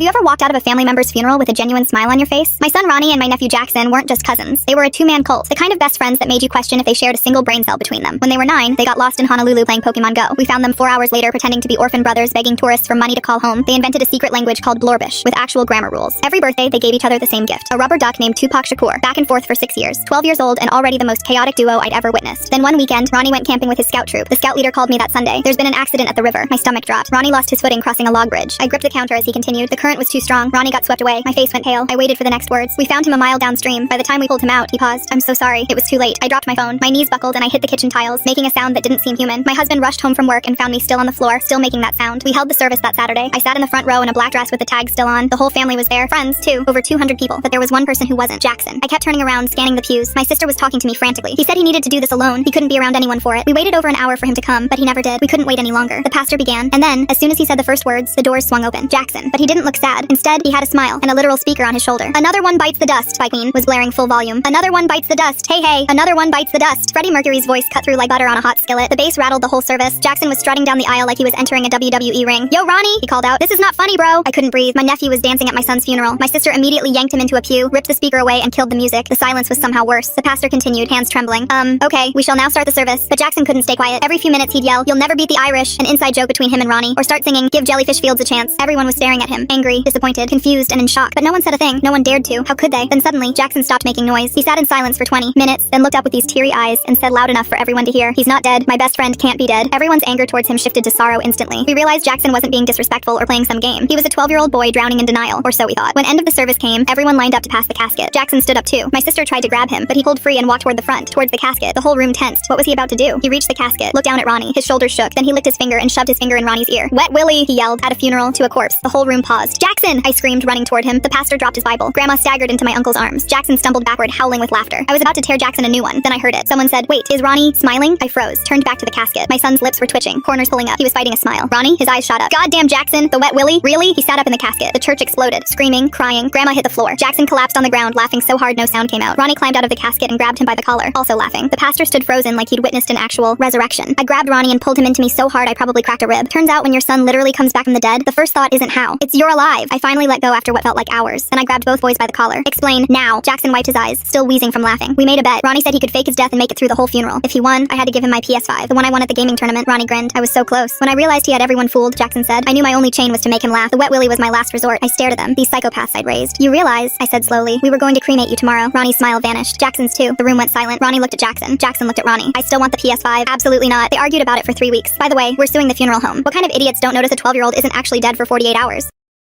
Have you ever walked out of a family member's funeral with a genuine smile on your face? My son Ronnie and my nephew Jackson weren't just cousins. They were a two-man cult, the kind of best friends that made you question if they shared a single brain cell between them. When they were 9, they got lost in Honolulu playing Pokemon Go. We found them 4 hours later pretending to be orphan brothers begging tourists for money to call home. They invented a secret language called Blorbish, with actual grammar rules. Every birthday, they gave each other the same gift, a rubber duck named Tupac Shakur, back and forth for 6 years. 12 years old and already the most chaotic duo I'd ever witnessed. Then one weekend, Ronnie went camping with his scout troop. The scout leader called me that Sunday. There's been an accident at the river. My stomach dropped. Ronnie lost his footing crossing a log bridge. I gripped the counter as he continued. The current was too strong. Ronnie got swept away. My face went pale. I waited for the next words. We found him a mile downstream. By the time we pulled him out, he paused. I'm so sorry. It was too late. I dropped my phone. My knees buckled and I hit the kitchen tiles, making a sound that didn't seem human. My husband rushed home from work and found me still on the floor, still making that sound. We held the service that Saturday. I sat in the front row in a black dress with the tag still on. The whole family was there. Friends, too. Over 200 people. But there was one person who wasn't. Jackson. I kept turning around, scanning the pews. My sister was talking to me frantically. He said he needed to do this alone. He couldn't be around anyone for it. We waited over an hour for him to come, but he never did. We couldn't wait any longer. The pastor began, and then, as soon as he said the first words, the doors swung open. Jackson. But he didn't look sad. Instead, he had a smile and a literal speaker on his shoulder. Another one bites the dust by Queen was blaring full volume. Another one bites the dust. Hey, hey. Another one bites the dust. Freddie Mercury's voice cut through like butter on a hot skillet. The bass rattled the whole service. Jackson was strutting down the aisle like he was entering a WWE ring. Yo, Ronnie, he called out. This is not funny, bro. I couldn't breathe. My nephew was dancing at my son's funeral. My sister immediately yanked him into a pew, ripped the speaker away, and killed the music. The silence was somehow worse. The pastor continued, hands trembling. Okay, we shall now start the service. But Jackson couldn't stay quiet. Every few minutes he'd yell, "You'll never beat the Irish," an inside joke between him and Ronnie, or start singing, "Give Jellyfish Fields a chance." Everyone was staring at him, angry, disappointed, confused, and in shock. But no one said a thing. No one dared to. How could they? Then suddenly, Jackson stopped making noise. He sat in silence for 20 minutes, then looked up with these teary eyes and said loud enough for everyone to hear, "He's not dead. My best friend can't be dead." Everyone's anger towards him shifted to sorrow instantly. We realized Jackson wasn't being disrespectful or playing some game. He was a 12-year-old boy drowning in denial, or so we thought. When end of the service came, everyone lined up to pass the casket. Jackson stood up too. My sister tried to grab him, but he pulled free and walked toward the front, towards the casket. The whole room tensed. What was he about to do? He reached the casket, looked down at Ronnie. His shoulders shook. Then he licked his finger and shoved his finger in Ronnie's ear. "Wet Willie," he yelled. At a funeral, to a corpse. The whole room paused. "Jackson!" I screamed, running toward him. The pastor dropped his Bible. Grandma staggered into my uncle's arms. Jackson stumbled backward, howling with laughter. I was about to tear Jackson a new one. Then I heard it. Someone said, "Wait, is Ronnie smiling?" I froze, turned back to the casket. My son's lips were twitching, corners pulling up. He was fighting a smile. Ronnie, his eyes shot up. "Goddamn Jackson, the Wet Willie? Really?" He sat up in the casket. The church exploded, screaming, crying. Grandma hit the floor. Jackson collapsed on the ground, laughing so hard no sound came out. Ronnie climbed out of the casket and grabbed him by the collar, also laughing. The pastor stood frozen like he'd witnessed an actual resurrection. I grabbed Ronnie and pulled him into me so hard I probably cracked a rib. Turns out when your son literally comes back from the dead, the first thought isn't how. It's "you're alive." I finally let go after what felt like hours. Then I grabbed both boys by the collar. "Explain, now." Jackson wiped his eyes, still wheezing from laughing. We made a bet. Ronnie said he could fake his death and make it through the whole funeral. If he won, I had to give him my PS5, the one I won at the gaming tournament. Ronnie grinned. I was so close. When I realized he had everyone fooled, Jackson said, "I knew my only chain was to make him laugh. The Wet Willie was my last resort." I stared at them, these psychopaths I'd raised. "You realize," I said slowly, "we were going to cremate you tomorrow." Ronnie's smile vanished. Jackson's too. The room went silent. Ronnie looked at Jackson. Jackson looked at Ronnie. "I still want the PS5. Absolutely not." They argued about it for 3 weeks. By the way, we're suing the funeral home. What kind of idiots don't notice a 12-year-old isn't actually dead for 48 hours?